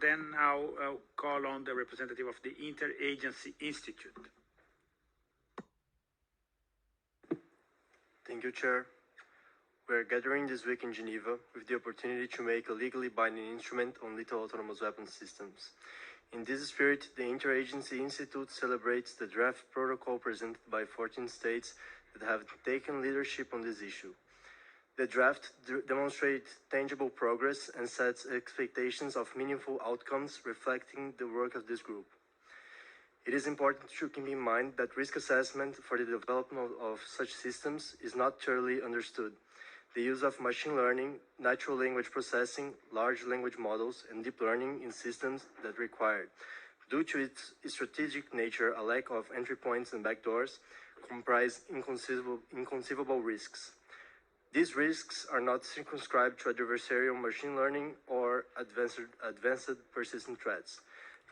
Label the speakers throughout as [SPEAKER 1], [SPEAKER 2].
[SPEAKER 1] then I'll call on the representative of the Interagency Institute.
[SPEAKER 2] Thank you, Chair. We are gathering this week in Geneva with the opportunity to make a legally binding instrument on lethal autonomous weapons systems. In this spirit, the Interagency Institute celebrates the draft protocol presented by 14 states that have taken leadership on this issue. The draft demonstrates tangible progress and sets expectations of meaningful outcomes reflecting the work of this group. It is important to keep in mind that risk assessment for the development of such systems is not thoroughly understood. The use of machine learning, natural language processing, large language models, and deep learning in systems that require, due to its strategic nature, a lack of entry points and backdoors, comprise inconceivable risks. These risks are not circumscribed to adversarial machine learning or advanced persistent threats.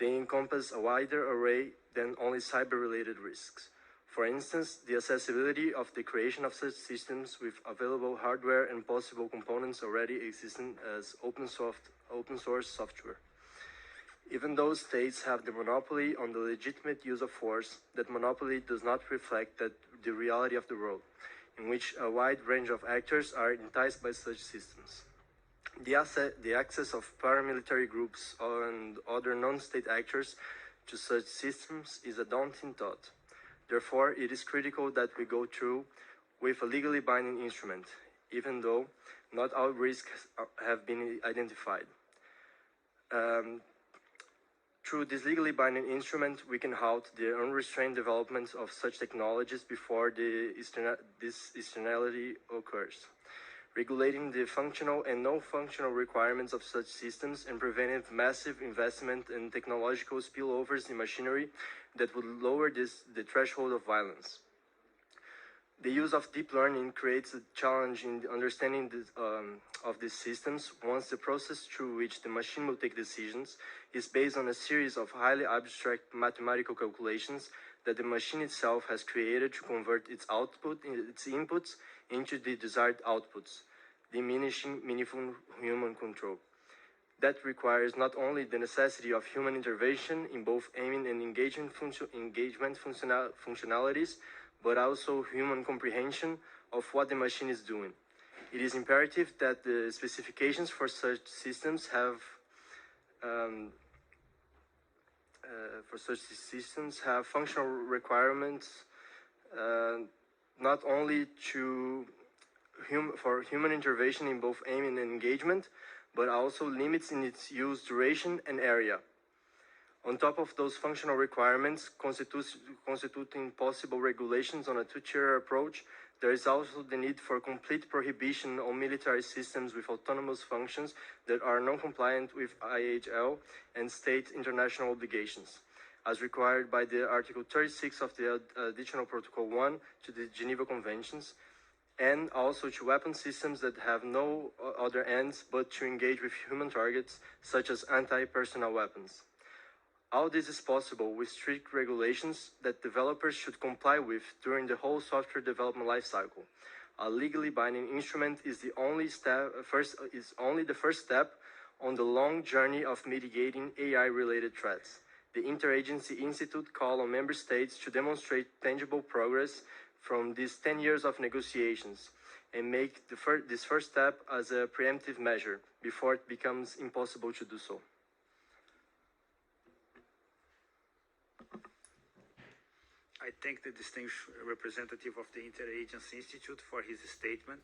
[SPEAKER 2] They encompass a wider array than only cyber-related risks. For instance, the accessibility of the creation of such systems with available hardware and possible components already existing as open source software. Even though states have the monopoly on the legitimate use of force, that monopoly does not reflect the reality of the world, in which a wide range of actors are enticed by such systems. The access of paramilitary groups and other non-state actors to such systems is a daunting thought. Therefore, it is critical that we go through with a legally binding instrument, even though not all risks have been identified. Through this legally binding instrument, we can halt the unrestrained development of such technologies before this externality occurs, regulating the functional and non-functional requirements of such systems and preventing massive investment and technological spillovers in machinery that would lower the threshold of violence. The use of deep learning creates a challenge in the understanding of these systems once the process through which the machine will take decisions is based on a series of highly abstract mathematical calculations that the machine itself has created to convert its inputs into the desired outputs, diminishing meaningful human control. That requires not only the necessity of human intervention in both aiming and engagement functionalities, but also human comprehension of what the machine is doing. It is imperative that the specifications for such systems have functional requirements, not only for human intervention in both aiming and engagement, but also limits in its use duration and area. On top of those functional requirements constituting possible regulations on a two-tier approach, there is also the need for complete prohibition on military systems with autonomous functions that are non-compliant with IHL and state international obligations, as required by the Article 36 of the Additional Protocol 1 to the Geneva Conventions, and also to weapon systems that have no other ends but to engage with human targets, such as anti-personnel weapons. All this is possible with strict regulations that developers should comply with during the whole software development lifecycle. A legally binding instrument is only the first step on the long journey of mitigating AI-related threats. The Interagency Institute calls on member states to demonstrate tangible progress from these 10 years of negotiations and make this first step as a preemptive measure before it becomes impossible to do so.
[SPEAKER 1] I thank the distinguished representative of the Interagency Institute for his statement.